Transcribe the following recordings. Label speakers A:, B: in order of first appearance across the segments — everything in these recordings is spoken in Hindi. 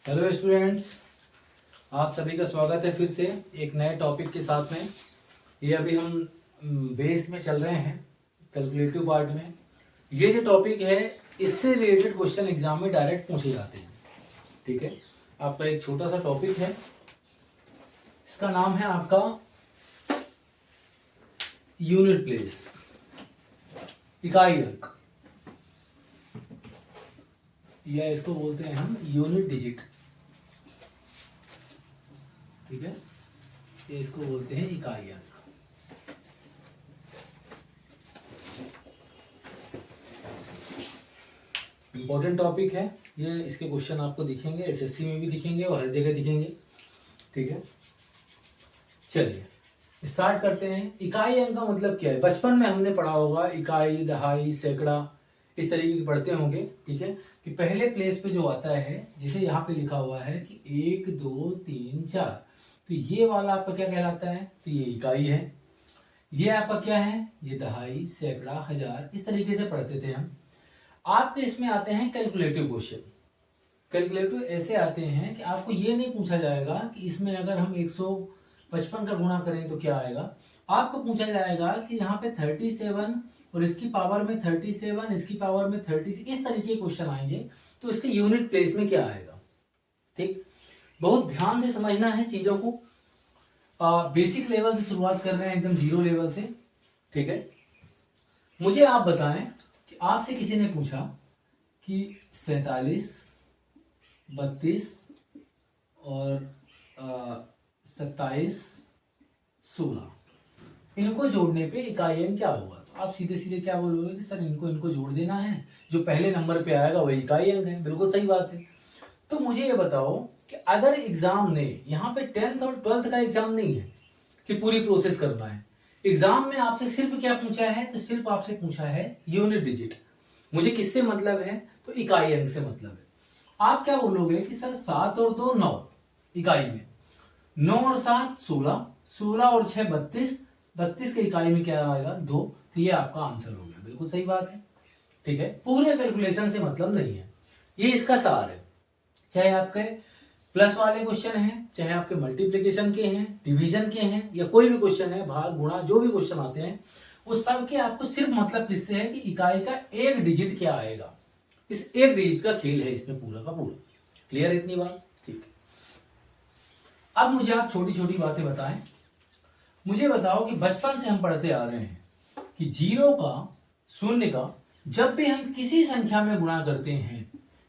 A: हेलो स्टूडेंट्स, आप सभी का स्वागत है फिर से एक नए टॉपिक के साथ में। ये अभी हम बेस में चल रहे हैं, कैलकुलेटिव पार्ट में। ये जो टॉपिक है इससे रिलेटेड क्वेश्चन एग्जाम में डायरेक्ट पूछे जाते हैं। ठीक है, आपका एक छोटा सा टॉपिक है, इसका नाम है आपका यूनिट प्लेस, इकाई अंक, या इसको बोलते हैं हम यूनिट डिजिट। ठीक है, ये इसको बोलते हैं इकाई अंक। इंपॉर्टेंट टॉपिक है ये, इसके क्वेश्चन आपको दिखेंगे, एसएससी में भी दिखेंगे और हर जगह दिखेंगे। ठीक है, चलिए स्टार्ट करते हैं। इकाई अंक का मतलब क्या है? बचपन में हमने पढ़ा होगा, इकाई, दहाई, सैकड़ा, इस तरीके की पढ़ते होंगे। ठीक है, कि पहले प्लेस पे जो आता है, जैसे यहाँ पे लिखा हुआ है कि 1 2 3 4, तो ये वाला आपका क्या कहलाता है? तो ये इकाई है। ये आपका क्या है? ये दहाई, सैकड़ा, हजार, इस तरीके से पढ़ते थे हम। आपके इसमें आते हैं कैलकुलेटिव क्वेश्चन। कैलकुलेटिव ऐसे आते हैं कि आपको ये नहीं पूछा जाएगा कि इसमें अगर हम 155 का गुणा करें तो क्या आएगा। आपको पूछा जाएगा कि यहाँ पे 37 और इसकी पावर में 37, इसकी पावर में 36, इस तरीके के क्वेश्चन आएंगे, तो इसके यूनिट प्लेस में क्या आएगा। ठीक, बहुत ध्यान से समझना है चीजों को। बेसिक लेवल से शुरुआत कर रहे हैं, एकदम जीरो लेवल से। ठीक है, मुझे आप बताएं कि आपसे किसी ने पूछा कि 47, 32 और 27, 16, इनको जोड़ने पे इकाई अंक क्या होगा, तो आप सीधे सीधे क्या बोलोगे कि सर इनको जोड़ देना है, जो पहले नंबर पे आएगा वही इकाई अंक है। बिल्कुल सही बात है। तो मुझे ये बताओ कि अगर एग्जाम ने यहाँ पे 10th और 12th का एग्जाम नहीं है कि पूरी प्रोसेस करना है, एग्जाम में आपसे सिर्फ क्या पूछा है? तो सिर्फ आपसे पूछा है यूनिट डिजिट। मुझे किससे मतलब है? तो इकाई अंक से मतलब है। आप क्या बोलोगे कि सर 7 और 2 9 इकाई में, 9 और 7 16, 16 और 6 32, 32 के इकाई में क्या आएगा? 2। तो ये आपका आंसर हो गया। बिल्कुल सही बात है। ठीक है, पूरे कैलकुलेशन से मतलब नहीं है, ये इसका सार है। चाहे आपके प्लस वाले क्वेश्चन हैं, चाहे आपके मल्टीप्लिकेशन के हैं, डिवीजन के हैं, या कोई भी क्वेश्चन है, भाग गुणा, जो भी क्वेश्चन आते हैं, वो सब के आपको सिर्फ मतलब किससे है कि इकाई का एक डिजिट क्या आएगा। इस एक डिजिट का खेल है इसमें पूरा का पूरा। क्लियर इतनी बात? ठीक है, अब मुझे आप छोटी छोटी बातें बताएं। मुझे बताओ कि बचपन से हम पढ़ते आ रहे हैं कि जीरो का, शून्य का, जब भी हम किसी संख्या में गुणा करते हैं,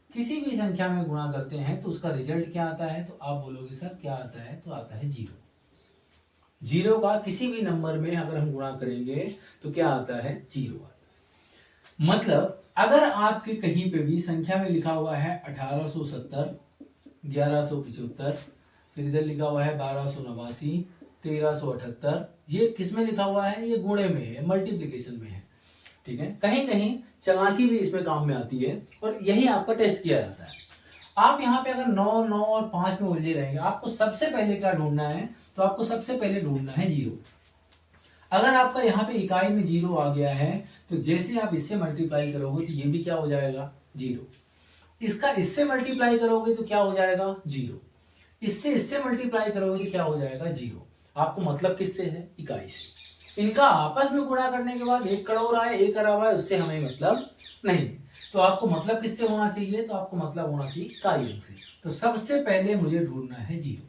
A: किसी भी संख्या में गुणा करते हैं, तो उसका रिजल्ट क्या आता है? तो आप बोलोगे सर क्या आता है? तो आता है जीरो। जीरो का किसी भी नंबर में अगर हम गुणा करेंगे तो क्या आता है? जीरो आता है। मतलब अगर आपके कहीं पे भी संख्या में लिखा हुआ है 1870, 1175, फिर इधर लिखा हुआ है 1289, 1378, ये किस में लिखा हुआ है? ये गुणे में है, मल्टीप्लिकेशन में है। ठीक है, कहीं कहीं चालाकी भी इसमें काम में आती है और यही आपका टेस्ट किया जाता है। आप यहाँ पे अगर 9 9 और 5 में उलझे रहेंगे, आपको सबसे पहले क्या ढूंढना है? तो आपको सबसे पहले ढूंढना है जीरो। अगर आपका यहाँ पे इकाई में जीरो आ गया है, तो जैसे आप इससे मल्टीप्लाई करोगे तो ये भी क्या हो जाएगा? जीरो। इसका इससे मल्टीप्लाई करोगे तो क्या हो जाएगा? जीरो। इससे मल्टीप्लाई करोगे तो क्या हो जाएगा? जीरो। आपको मतलब किससे है? इकाई से। इनका आपस में गुणा करने के बाद एक करोड़ आए, एक अरब आए, उससे हमें मतलब नहीं। तो आपको मतलब किससे होना चाहिए? तो आपको मतलब होना चाहिए इकाई अंक से। तो सबसे पहले मुझे ढूंढना है जीरो।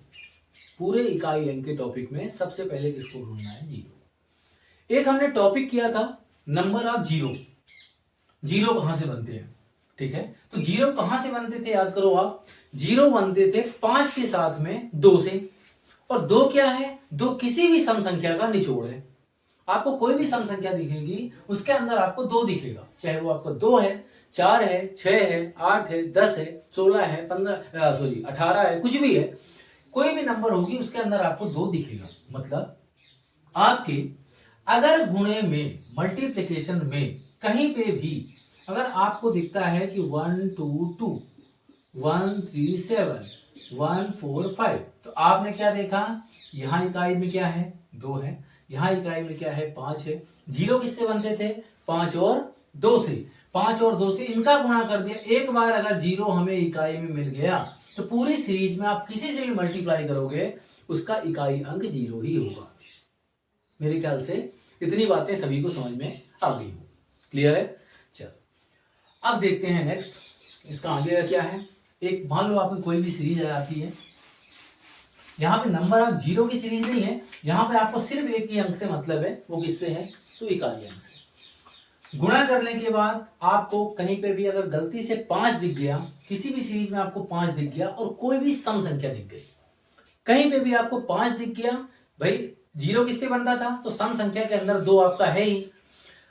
A: पूरे इकाई अंक के टॉपिक में सबसे पहले किसको ढूंढना है? जीरो। एक हमने टॉपिक किया था नंबर ऑफ जीरो, जीरो कहां से बनते हैं। ठीक है, तो जीरो कहां से बनते थे? याद करो आप, जीरो बनते थे 5 के साथ में 2 से। और 2 क्या है? 2 किसी भी सम संख्या का निचोड़ है। आपको कोई भी सम संख्या दिखेगी, उसके अंदर आपको 2 दिखेगा, चाहे वो आपको 2 है, 4 है, 6 है, 8 है, 10 है, 16 है, 18 है, कुछ भी है, कोई भी नंबर होगी उसके अंदर आपको 2 दिखेगा। मतलब आपके अगर गुणे में, मल्टीप्लिकेशन में कहीं पे भी अगर आपको दिखता है कि 122, 137, 145, तो आपने क्या देखा? यहां इकाई में क्या है? 2 है। यहां इकाई में क्या है? 5 है। जीरो किससे बनते थे? 5 और 2 से। 5 और 2 से इनका गुणा कर दिया। एक बार अगर जीरो हमें इकाई में मिल गया तो पूरी सीरीज में आप किसी से भी मल्टीप्लाई करोगे उसका इकाई अंक 0 ही होगा। मेरे ख्याल से इतनी बातें सभी को समझ में आ गई हो। क्लियर है? चलो अब देखते हैं नेक्स्ट, इसका आगे का क्या है। एक मान लो आपकी कोई भी सीरीज आती है, यहाँ पे नंबर आप 0 की सीरीज नहीं है, यहाँ पे आपको सिर्फ एक ही अंक से मतलब है, वो किससे है? तो इकाई अंक से। गुणा करने के बाद आपको कहीं पे भी अगर गलती से 5 दिख गया, किसी भी सीरीज में आपको 5 दिख गया और कोई भी सम संख्या दिख गई, कहीं पे भी आपको 5 दिख गया, भाई 0 किससे बनता था? तो सम संख्या के अंदर 2 आपका है ही,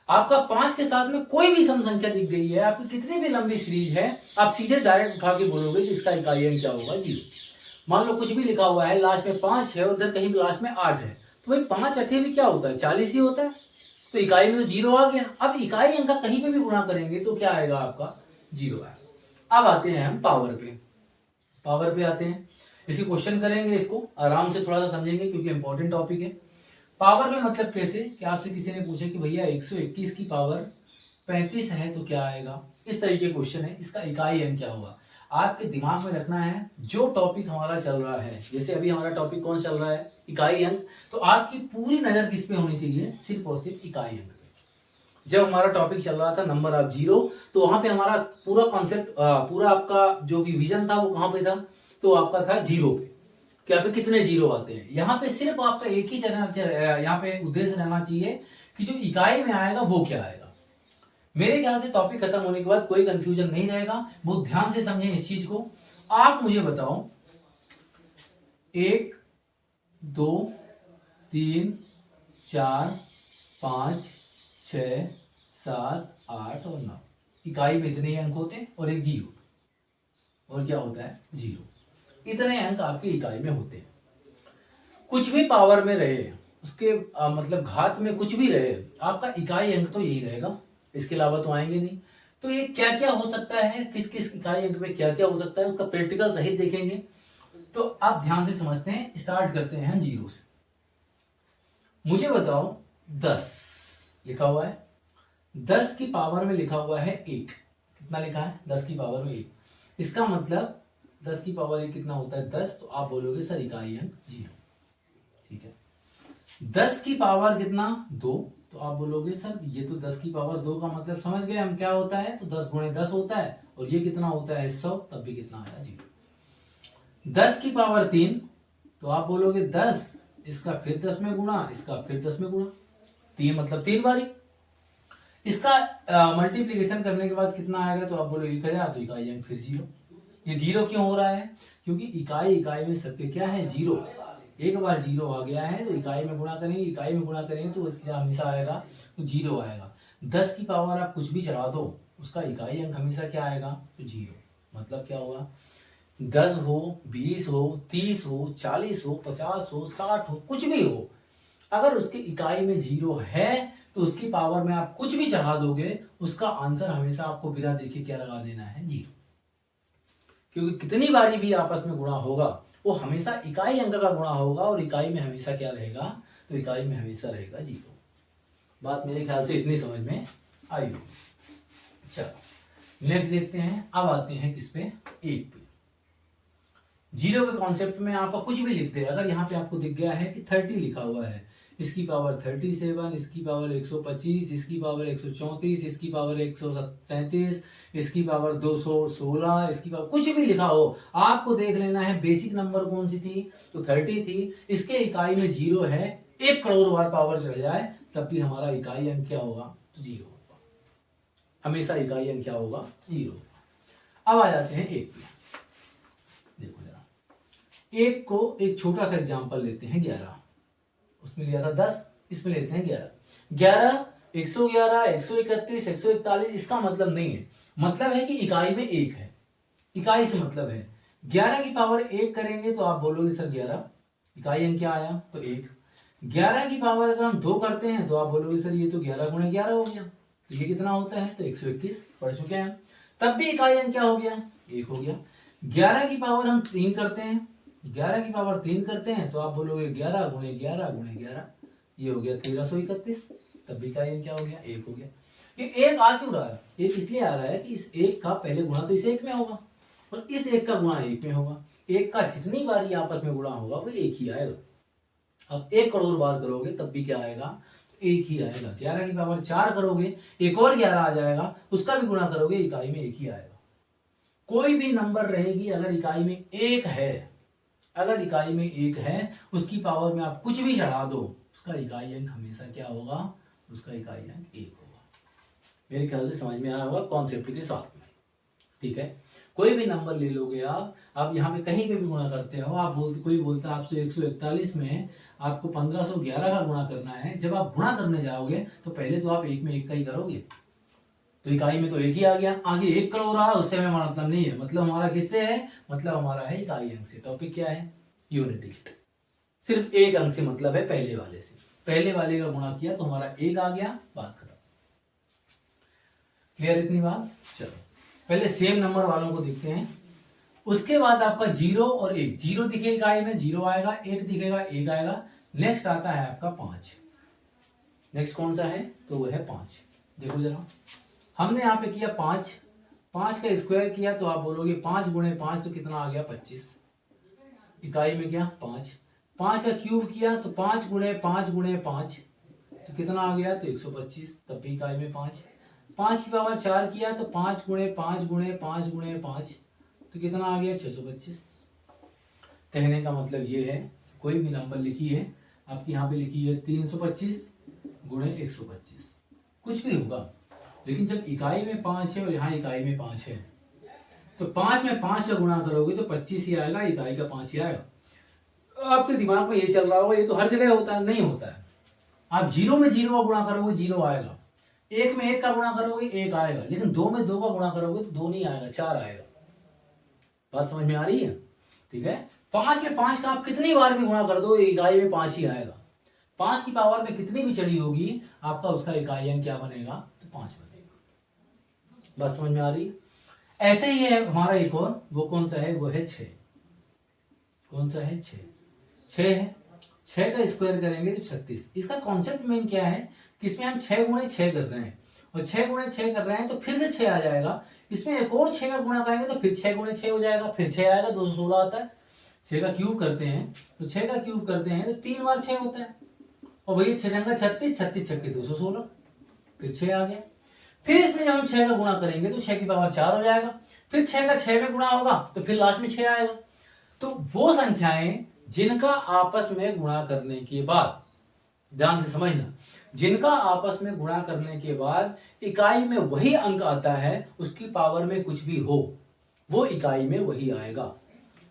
A: आपका 5 के साथ में कोई भी सम संख्या दिख गई है, आपकी कितनी भी लंबी सीरीज है, आप सीधे डायरेक्ट उठा के बोलोगे कि इसका इकाई अंक क्या होगा? 0। मान लो कुछ भी लिखा हुआ है, लास्ट में 5 है, उधर कहीं लास्ट में 8 है, तो भाई 5 अठे भी क्या होता है? 40 ही होता है, तो इकाई में तो 0 आ गया। अब इकाई अंक का कहीं पे भी गुणा करेंगे तो क्या आएगा? आपका 0 आएगा। अब आते हैं हम पावर पे। पावर पे आते हैं, इसी क्वेश्चन करेंगे, इसको आराम से थोड़ा सा समझेंगे क्योंकि इंपॉर्टेंट टॉपिक है। पावर में मतलब कैसे कि आपसे किसी ने पूछा कि भैया 121 की पावर 35 है तो क्या आएगा? इस तरीके क्वेश्चन है, इसका इकाई अंक क्या होगा? आपके दिमाग में रखना है जो टॉपिक हमारा चल रहा है, जैसे अभी हमारा टॉपिक कौन चल रहा है? इकाई अंक। तो आपकी पूरी नजर किस पे होनी चाहिए? सिर्फ और सिर्फ इकाई अंक पे। जब हमारा टॉपिक चल रहा था नंबर ऑफ 0, तो वहां पे हमारा पूरा कॉन्सेप्ट, पूरा आपका जो भी विजन था वो कहां पे था? तो आपका था 0 पे, कि यहाँ पे कितने 0 आते हैं। यहाँ पे सिर्फ आपका एक ही यहाँ पे उद्देश्य रहना चाहिए कि जो इकाई में आएगा वो क्या आएगा। मेरे ख्याल से टॉपिक खत्म होने के बाद कोई कंफ्यूजन नहीं रहेगा। बहुत ध्यान से समझें इस चीज को। आप मुझे बताओ 1 2 3 4 5 6 7 8 और 9, इकाई में इतने ही अंक होते हैं और एक 0, और क्या होता है? 0। इतने अंक आपकी इकाई में होते हैं। कुछ भी पावर में रहे, उसके मतलब घात में कुछ भी रहे, आपका इकाई अंक तो यही रहेगा, इसके अलावा तो आएंगे नहीं। तो ये क्या क्या हो सकता है, किस किस इकाई अंक में क्या क्या हो सकता है, उसका प्रैक्टिकल सहित देखेंगे। तो आप ध्यान से समझते हैं, स्टार्ट करते हैं 0 से। मुझे बताओ 10 लिखा हुआ है, 10 की पावर में लिखा हुआ है 1। कितना लिखा है? 10 की पावर में 1। इसका मतलब 10 की पावर 1 कितना होता है? 10। तो आप बोलोगे सर इकाई अंक 0। ठीक है। 10 की पावर कितना? 2। तो आप बोलोगे सर ये तो 10 की पावर 2 का मतलब समझ गए हम क्या होता है? तो 10 गुणे 10 होता है, और ये कितना होता है? 100। तब भी कितना आया? 0। 10 की पावर 3, तो आप बोलोगे 10, इसका फिर 10 में गुणा, इसका फिर 10 में गुणा, 3 मतलब 3 बारी। इसका मल्टीप्लीकेशन करने के बाद कितना आएगा? तो आप बोलोगे 1000। तो इकाई अंक फिर 0। ये 0 क्यों हो रहा है? क्योंकि इकाई में सबके क्या है? 0। एक बार 0 आ गया है तो इकाई में गुणा करेंगे, इकाई में गुणा करेंगे तो क्या हमेशा आएगा? तो 0 आएगा। 10 की पावर आप कुछ भी चढ़ा दो, उसका इकाई अंक हमेशा क्या आएगा? तो 0। मतलब क्या होगा? 10 हो, 20 हो, 30 हो, 40 हो, 50 हो, 60 हो, कुछ भी हो, अगर उसकी इकाई में 0 है तो उसकी पावर में आप कुछ भी चढ़ा दोगे, उसका आंसर हमेशा आपको बिना देखे क्या लगा देना है? 0। क्योंकि कितनी बारी भी आपस में गुणा होगा वो हमेशा इकाई अंक का गुणा होगा, और इकाई में हमेशा क्या रहेगा? तो इकाई में हमेशा रहेगा 0। बात मेरे ख्याल से इतनी समझ में आई होगी। चलो नेक्स्ट देखते हैं। अब आते हैं किस पे? 1 पे। 0 के कॉन्सेप्ट में आपका कुछ भी लिखते हैं, अगर यहाँ पे आपको दिख गया है कि 30 लिखा हुआ है, इसकी पावर 37, इसकी पावर 125, इसकी पावर 134, इसकी पावर 137, इसकी पावर 216, इसकी पावर कुछ भी लिखा हो, आपको देख लेना है बेसिक नंबर कौन सी थी? तो 30 थी। इसके इकाई में 0 है, 1 करोड़ बार पावर चढ़ जाए तब भी हमारा इकाई अंक क्या होगा? तो 0 होगा। हमेशा इकाई अंक क्या होगा? 0 होगा। अब आ जाते हैं 1 पे। देखो जरा, 1 को एक छोटा सा एग्जाम्पल लेते हैं 11। उसमें लिया था 10, इसमें लेते हैं 11। 11, 111, 131, 141, इसका मतलब नहीं है। मतलब है कि इकाई में 1 है, इकाई से मतलब है। 11 की पावर 1 करेंगे तो आप बोलोगे सर 11, इकाई अंक क्या आया? तो 1। 11 की पावर अगर हम 2 करते हैं तो आप बोलोगे सर ये तो 11 गुणे 11 हो गया, तो ये कितना होता है? तो 121 पढ़ चुके हैं, तब भी इकाई अंक क्या हो गया? 1 हो गया। 11 की पावर हम 3 करते हैं, 11 की पावर 3 करते हैं तो आप बोलोगे 11 गुणे 11 गुणे 11, ये हो गया 1331, तब भी इकाई अंक क्या हो गया? 1 हो गया। ये 1 आ क्यों रहा है? 1 इसलिए आ रहा है कि इस 1 का पहले गुणा तो इस 1 में होगा, और इस 1 का गुणा 1 में होगा। 1 का जितनी बार ये आपस में गुणा होगा वो 1 ही आएगा। अब 1 करोड़ बार करोगे तब भी क्या आएगा, 1 ही आएगा। 11 की पावर 4 करोगे, एक और 11 आ जाएगा, उसका भी गुणा करोगे, इकाई में 1 ही आएगा। कोई भी नंबर रहेगी अगर इकाई में 1 है, अगर इकाई में 1 है, उसकी पावर में आप कुछ भी चढ़ा दो, उसका इकाई अंक हमेशा क्या होगा, उसका इकाई अंक 1 होगा। मेरे ख्याल से समझ में आया होगा कॉन्सेप्ट के साथ में, ठीक है। कोई भी नंबर ले लोगे आप यहाँ पे कहीं पे भी गुणा करते हो, आप बोलते, कोई बोलता है आपसे 141 में आपको 1511 का गुणा करना है, जब आप गुणा करने जाओगे तो पहले तो आप 1 में 1 का ही करोगे, तो इकाई में तो 1 ही आ गया, आगे 1 करोड़ रहा, उससे हमें मतलब नहीं है। मतलब हमारा किससे है, मतलब हमारा है इकाई अंक से। टॉपिक क्या है, यूनिट डिजिट। सिर्फ 1 अंक से मतलब है पहले वाले से, पहले वाले का गुणा किया तो हमारा 1 आ गया, बात खत्म। क्लियर इतनी बात। चलो पहले सेम नंबर वालों को देखते हैं। उसके बाद आपका 0 और 1, 0 दिखेगा इकाई में 0 आएगा, 1 दिखेगा 1 आएगा। नेक्स्ट आता है आपका 5। नेक्स्ट कौन सा है, तो वो है 5। देखो जरा, हमने यहाँ पे किया 5, 5 का स्क्वायर किया तो आप बोलोगे 5 गुणे 5 तो कितना आ गया 25, इकाई में क्या 5। 5 का क्यूब किया तो 5 गुणे 5 गुणे 5 तो कितना आ गया, तो 125, तब भी इकाई में 5। 5 की पावर 4 किया तो 5 गुणे 5 गुणे 5 गुणे 5 तो कितना आ गया 625। कहने का मतलब ये है, कोई भी नंबर लिखी है आपकी यहाँ पे लिखी है 325 गुणे 125, कुछ भी होगा, लेकिन जब इकाई में 5 है और यहाँ इकाई में 5 है तो 5 में 5 का गुणा करोगे तो 25 ही आएगा, इकाई का 5 ही आएगा। आपके दिमाग में ये चल रहा होगा ये तो हर जगह होता है, नहीं होता है। आप 0 में 0 का गुणा करोगे 0 आएगा, 1 में 1 का गुणा करोगे 1 आएगा, लेकिन 2 में 2 का गुणा करोगे तो 2 नहीं आएगा, 4 आएगा। बात समझ में आ रही है, ठीक है। 5 में 5 का आप कितनी बार भी गुणा कर दो इकाई में 5 ही आएगा। 5 की पावर में कितनी भी चढ़ी होगी आपका उसका इकाई अंक क्या बनेगा, तो 5 बनेगा। बात समझ में आ रही है। ऐसे ही है हमारा एक और, वो कौन सा है, वो है 6। कौन सा है, 6 है। 6 का स्क्वायर करेंगे तो 36। इसका कॉन्सेप्ट मेन क्या है कि इसमें हम 6 गुणे 6 कर रहे हैं, और 6 गुणे 6 कर रहे हैं तो फिर से 6 आ जाएगा। इसमें एक और 6 का गुणा करेंगे तो फिर 6 गुणे 6 हो जाएगा, फिर 6 आएगा, 216 आता है। 6 का क्यूब करते हैं तो 6 का क्यूब करते हैं तो 3 बार 6 होता है, और भैया 6 जंगा 36, 36 छक्के 216, फिर 6 आ गया। फिर इसमें जब हम 6 का गुणा करेंगे तो 6 की पावर 4 हो जाएगा, फिर 6 का 6 में गुणा होगा तो फिर लास्ट में 6 आएगा। तो वो संख्याएं जिनका आपस में गुणा करने के बाद, ध्यान से समझना, जिनका आपस में गुणा करने के बाद इकाई में वही अंक आता है, उसकी पावर में कुछ भी हो वो इकाई में वही आएगा।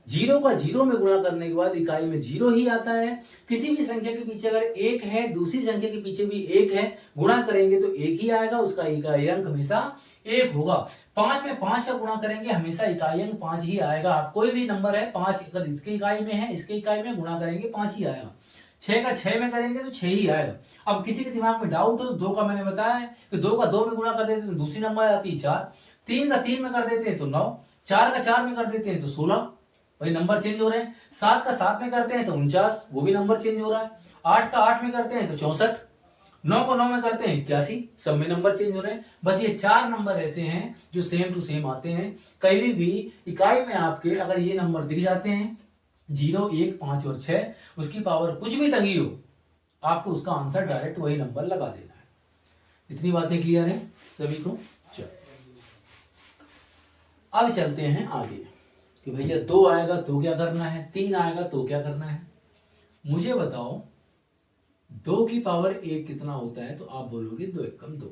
A: 0 का 0 में गुणा करने के बाद इकाई में 0 ही आता है। किसी भी संख्या के पीछे अगर 1 है, दूसरी संख्या के पीछे भी 1 है, गुणा करेंगे तो 1 ही आएगा, उसका इकाई अंक हमेशा 1 होगा। 5 में 5 का गुणा करेंगे हमेशा इकाई अंक 5 ही आएगा। आप कोई भी नंबर है 5, अगर इसके इकाई में है, इसके इकाई में गुणा करेंगे 5 ही आएगा। 6 का 6 में करेंगे तो 6 ही आएगा। अब किसी के दिमाग में डाउट हो तो 2 का मैंने बताया है कि 2 का 2 में गुणा कर देते हैं तो दूसरी नंबर आती है 4, 3 का 3 में कर देते हैं तो 9, 4 का 4 में कर देते हैं तो 16, वही नंबर चेंज हो रहे हैं। 7 का 7 में करते हैं तो 49, वो भी नंबर चेंज हो रहा है। 8 का 8 में करते हैं तो 64, 9 को 9 में करते हैं 81, सब में नंबर चेंज हो रहे हैं। बस ये 4 नंबर ऐसे हैं जो सेम टू सेम आते हैं। कहीं भी इकाई में आपके अगर ये नंबर दिख जाते हैं 0, 1, 5 और 6, उसकी पावर कुछ भी टंगी हो, आपको उसका आंसर डायरेक्ट वही नंबर लगा देना है। इतनी बातें क्लियर है सभी को। चलो अब चलते हैं आगे कि भैया 2 आएगा तो क्या करना है, 3 आएगा तो क्या करना है। मुझे बताओ 2 की पावर 1 कितना होता है, तो आप बोलोगे 2 एकम 2,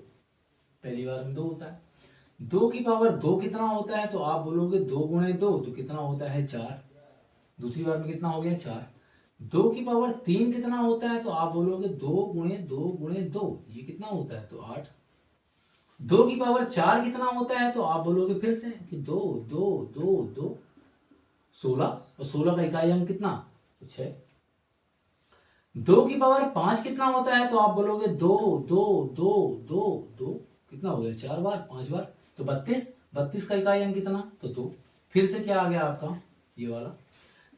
A: पहली बार में 2 होता है। 2 की पावर 2 कितना होता है, तो आप बोलोगे 2 गुणे 2 तो कितना होता है 4, दूसरी बार में कितना हो गया 4। 2 की पावर 3 कितना होता है, तो आप बोलोगे 2 गुणे 2 गुणे 2, ये कितना होता है तो 8। 2 की पावर 4 कितना होता है, तो आप बोलोगे फिर से कि 2 2 2 2 16, और 16 का इकाई अंक कितना, तो 6। 2 की पावर 5 कितना होता है, तो आप बोलोगे 2 2 2 2 2, कितना हो गया 4 बार, 5 बार तो 32, 32 का इकाई अंक कितना, तो 2। फिर से क्या आ गया आपका ये वाला।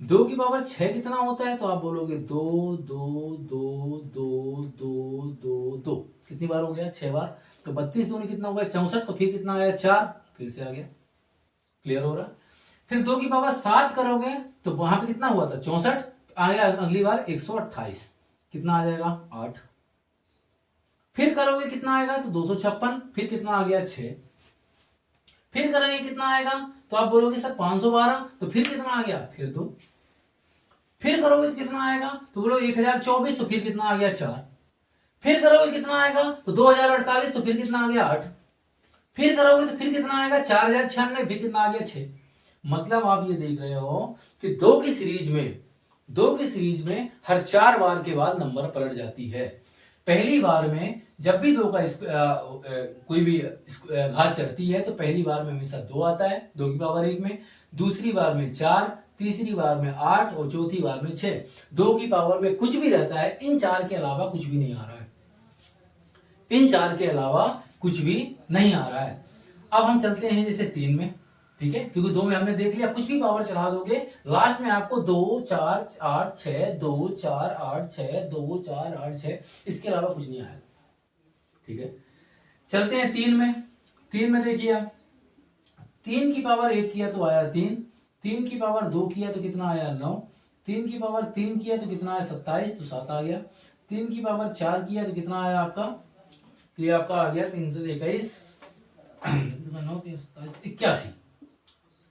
A: 2 की पावर 6 कितना होता है, तो आप बोलोगे 2 2 2 2 2 2 2, कितनी बार हो गया 6 बार, तो 32 दूनी कितना हो गया 64, तो फिर कितना आया 4, फिर से आ गया। क्लियर हो रहा है। फिर 2 की पावर 7 करोगे तो वहां पे कितना हुआ था 64, आ गया अगली बार 128, कितना आ जाएगा 8। फिर करोगे कितना आएगा तो 256, फिर कितना आ गया 6। फिर करेंगे कितना आएगा तो आप बोलोगे सर 512, तो फिर कितना आ गया फिर 2। फिर करोगे तो कितना आएगा तो बोलो 1024, तो फिर कितना आ गया 4। फिर करोगे कितना आएगा तो 2048, तो फिर कितना आ गया 8। फिर करोगे तो फिर कितना आएगा 4096, फिर कितना आ गया 6। मतलब आप ये देख रहे हो कि दो की सीरीज में हर 4 बार के बाद नंबर पलट जाती है। पहली बार में जब भी 2 का कोई भी घात चढ़ती है तो पहली बार में हमेशा 2 आता है, 2 की पावर 1 में, दूसरी बार में 4, तीसरी बार में 8 और चौथी बार में 6। 2 की पावर में कुछ भी रहता है, इन 4 के अलावा कुछ भी नहीं आ रहा है, इन 4 के अलावा कुछ भी नहीं आ रहा है। अब हम चलते हैं जैसे 3 में, ठीक है, क्योंकि 2 में हमने देख लिया कुछ भी पावर चढ़ा दोगे लास्ट में आपको 2 4 8 6 2 4 8 6 2 4 8 6, इसके अलावा कुछ नहीं आएगा, ठीक है। चलते हैं 3 में। 3 में देखिए आप 3 की पावर 1 किया तो आया 3, 3 की पावर 2 किया तो कितना आया 9, 3 की पावर 3 किया तो कितना आया 27, तो 7 आ गया। 3 की पावर 4 किया तो कितना आया आपका, तो ये आपका आ गया 321 81,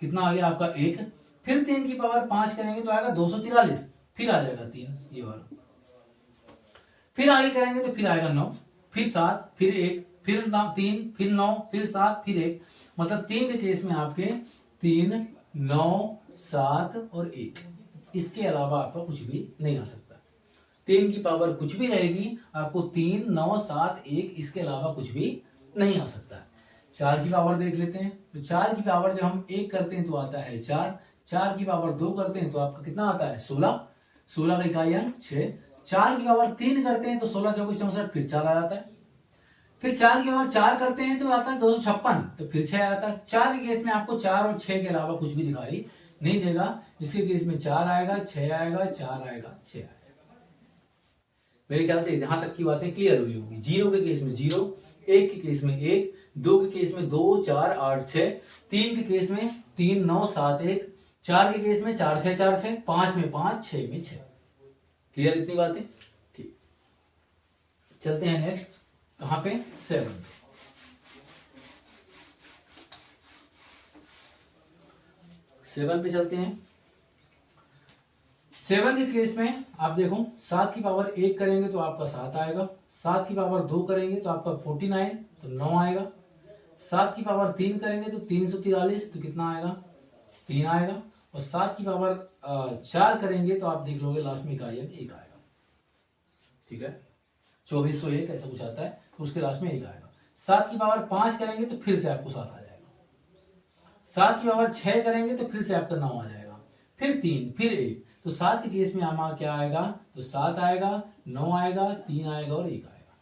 A: कितना आ गया आपका 1। फिर 3 की पावर 5 करेंगे तो आएगा 243, फिर आ जाएगा 3 ये वाला। फिर आगे करेंगे तो फिर आएगा 9, फिर 7, फिर 1, फिर 3, फिर 9, फिर 7, फिर 1। मतलब 3 के केस में आपके 3 9 7 और 1, इसके अलावा आपका कुछ भी नहीं आ सकता। 3 की पावर कुछ भी रहेगी, आपको 3 9 7 1, इसके अलावा कुछ भी नहीं आ सकता। 4 की पावर देख लेते हैं, तो 4 की पावर जब हम 1 करते हैं तो आता है 4, 4 की पावर 2 करते हैं तो आपका कितना आता है 16, 16 का इकाई अंक 6। 4 की पावर 3 करते हैं तो 16 चौबीस 64, फिर 4 आ जाता है। फिर 4 की पावर 4 करते हैं तो आता है 256, तो फिर 6 आता है। 4 के केस में आपको 4 और 6 के अलावा कुछ भी दिखाई नहीं देगा, इसके केस में 4 आएगा 6 आएगा 4 आएगा 6 आएगा। मेरे ख्याल से यहां तक की बातें क्लियर हुई होगी। 0 के केस में 0, 1 के केस में 1, 2 के केस में 2 4 8 6, 3 के केस में 3 9 7 1, 4 के केस में 4 6 4 6, 5 में 5, 6 में 6। क्लियर इतनी बातें, ठीक। चलते हैं नेक्स्ट, कहां पे 7 पे। 7 पे चलते हैं। 7 के केस में आप देखो 7 की पावर 1 करेंगे तो आपका 7 आएगा, 7 की पावर 2 करेंगे तो आपका 49, तो 9 आएगा। 7 की पावर 3 करेंगे तो 343, तो कितना आएगा 3 आएगा। और 7 की पावर 4 करेंगे तो आप देख लोगे लास्ट में इकाई अंक 1 आएगा, ठीक है, 2401 ऐसा कुछ आता है, तो उसके लास्ट में 1 आएगा। 7 की पावर 5 करेंगे तो फिर से आपको 7 आ जाएगा। 7 की पावर 6 करेंगे तो फिर से आपका 9 आ जाएगा, फिर 3, फिर 1। तो 7 के केस में हमारा क्या आएगा तो 7 आएगा, 9 आएगा, 3 आएगा और 1 आएगा।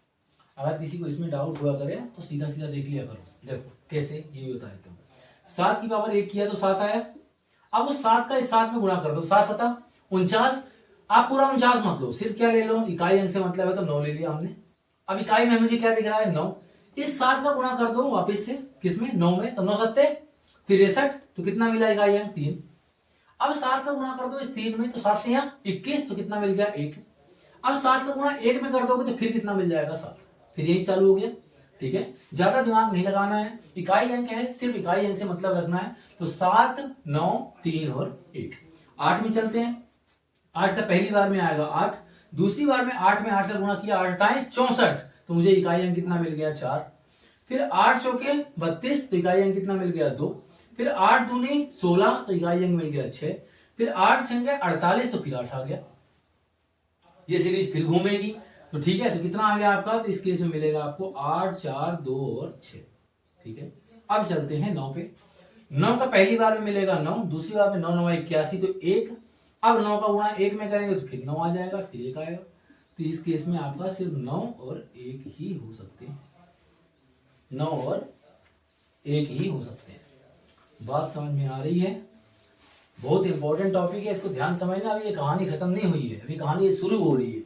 A: अगर किसी को इसमें डाउट हुआ करे तो सीधा सीधा देख लिया करो, देखो कैसे ये बता देता हूँ। 7 की पावर 1 किया तो 7 आया, अब उस 7 का इस 7 में गुणा कर दो, 7 7 49। आप पूरा 49 मत लो, सिर्फ क्या ले लो इकाई अंक से मतलब है, तो 9 ले लिया हमने। अब इकाई में मुझे क्या दिख रहा है 9, इस 7 का गुणा कर दो वापिस से किसमें 9 में, तो 9 सत्ते 63, तो कितना मिला इकाई अंक 3। अब 7 का गुणा कर दो इस 3 में, तो 7 यहाँ 21, तो कितना मिल गया 1। अब 7 का गुणा 1 में कर दोगे तो फिर कितना मिल जाएगा 7, फिर यही चालू हो गया, ठीक है। ज्यादा दिमाग नहीं लगाना है, इकाई अंक है, सिर्फ इकाई अंक से मतलब रखना है। तो 7 9 3 और 1। 8 में चलते हैं। 8 का पहली बार में आएगा 8, दूसरी बार में 8 में 8 का गुणा किया 8 8 64, तो मुझे इकाई अंक कितना मिल गया 4। फिर 8 चौके 32, तो इकाई अंक कितना मिल गया 2। फिर 8 दूनी 16, तो इकाई अंक मिल गया 6। फिर 8 संख्या 48, तो फिर 8 आ गया। ये सीरीज फिर घूमेगी, तो ठीक है, तो कितना आ गया आपका, तो इस केस में मिलेगा आपको 8 4 2 और 6, ठीक है। अब चलते हैं 9 पे। 9 का पहली बार में मिलेगा 9, दूसरी बार में 9 9 81, तो 1। अब 9 का गुणा 1 में करेंगे तो फिर 9 आ जाएगा, फिर 1 आएगा। तो इस केस में आपका सिर्फ 9 और 1 ही हो सकते हैं, 9 और 1 ही हो सकते हैं। बात समझ में आ रही है? बहुत इंपॉर्टेंट टॉपिक है, इसको ध्यान समझना। अभी ये कहानी खत्म नहीं हुई है, अभी कहानी शुरू हो रही है।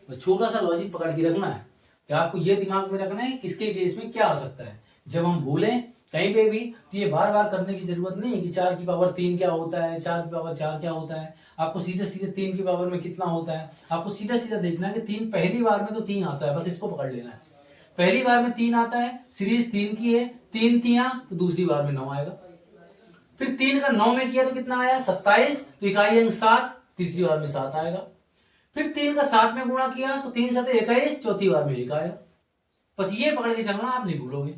A: तो छोटा सा लॉजिक पकड़ के रखना है कि आपको ये दिमाग में रखना है किसके केस में क्या आ सकता है। जब हम बोलें कहीं पे भी। तो ये बार बार करने की जरूरत नहीं है कि 4 की पावर 3 क्या होता है, 4 की पावर 4 क्या होता है। आपको सीधे सीधे 3 की पावर में कितना होता है, आपको सीधा सीधा देखना है कि 3 पहली बार में तो 3 आता है, बस इसको पकड़ लेना है। पहली बार में 3 आता है, सीरीज 3 की है, 3 तियां तो दूसरी बार में 9 आएगा। फिर 3 का 9 में किया तो कितना आया 27, तो इकाई अंक 7, तीसरी बार में 7 आएगा। फिर 3 का 7 में गुणा किया तो 3 7 21, चौथी बार में 1 आएगा। बस ये पकड़ के चलना, आप नहीं भूलोगे।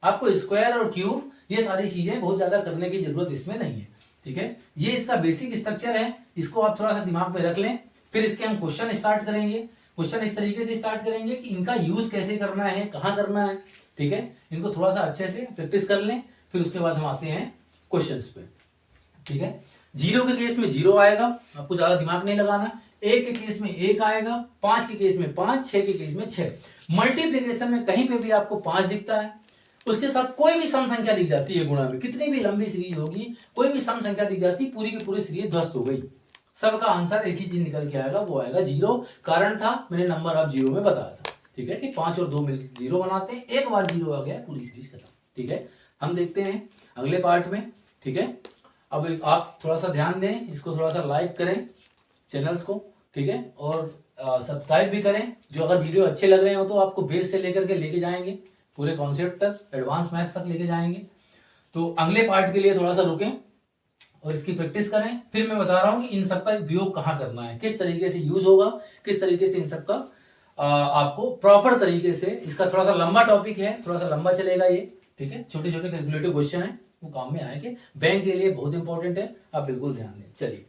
A: आपको स्क्वायर और क्यूब ये सारी चीजें बहुत ज्यादा करने की जरूरत इसमें नहीं है, ठीक है। ये इसका बेसिक स्ट्रक्चर है, इसको आप थोड़ा सा दिमाग में रख लें। फिर इसके हम क्वेश्चन स्टार्ट करेंगे। क्वेश्चन इस तरीके से स्टार्ट करेंगे कि इनका यूज कैसे करना है, कहाँ करना है, ठीक है। इनको थोड़ा सा अच्छे से प्रैक्टिस कर लें, फिर उसके बाद हम आते हैं क्वेश्चंस पे, ठीक है। 0 के केस में 0 आएगा, आपको ज्यादा दिमाग नहीं लगाना। 1 के केस में 1 आएगा, 5 के केस में 5, 6 के केस में 6। मल्टीप्लीकेशन में कहीं पे भी आपको 5 दिखता है, उसके साथ कोई भी सम संख्या दिख जाती है गुणा में, कितनी भी लंबी सीरीज होगी, कोई भी सम संख्या दिख जाती, पूरी की पूरी सीरीज ध्वस्त हो गई। सबका आंसर एक ही चीज निकल के आएगा, वो आएगा 0। कारण था मैंने नंबर ऑफ 0 में बताया था, ठीक है, कि 5 और 2 मिल 0 बनाते हैं, एक बार 0 आ गया पूरी सीरीज खत्म, ठीक है। हम देखते हैं अगले पार्ट में, ठीक है। अब आप थोड़ा सा ध्यान दें, इसको थोड़ा सा लाइक करें चैनल्स को, ठीक है, और सब्सक्राइब भी करें। जो अगर वीडियो अच्छे लग रहे हो तो आपको बेस से लेकर के लेके जाएंगे, पूरे कॉन्सेप्ट तक, एडवांस मैथ्स तक लेके जाएंगे। तो अगले पार्ट के लिए थोड़ा सा रुकें और इसकी प्रैक्टिस करें। फिर मैं बता रहा हूं कि इन सबका उपयोग कहाँ करना है, किस तरीके से यूज होगा, किस तरीके से इन सबका आपको प्रॉपर तरीके से। इसका थोड़ा सा लंबा टॉपिक है, थोड़ा सा लंबा चलेगा ये, ठीक है। छोटे छोटे कैलकुलेटिव क्वेश्चन है, वो काम में आएंगे, बैंक के लिए बहुत इंपॉर्टेंट है, आप बिल्कुल ध्यान दें। चलिए।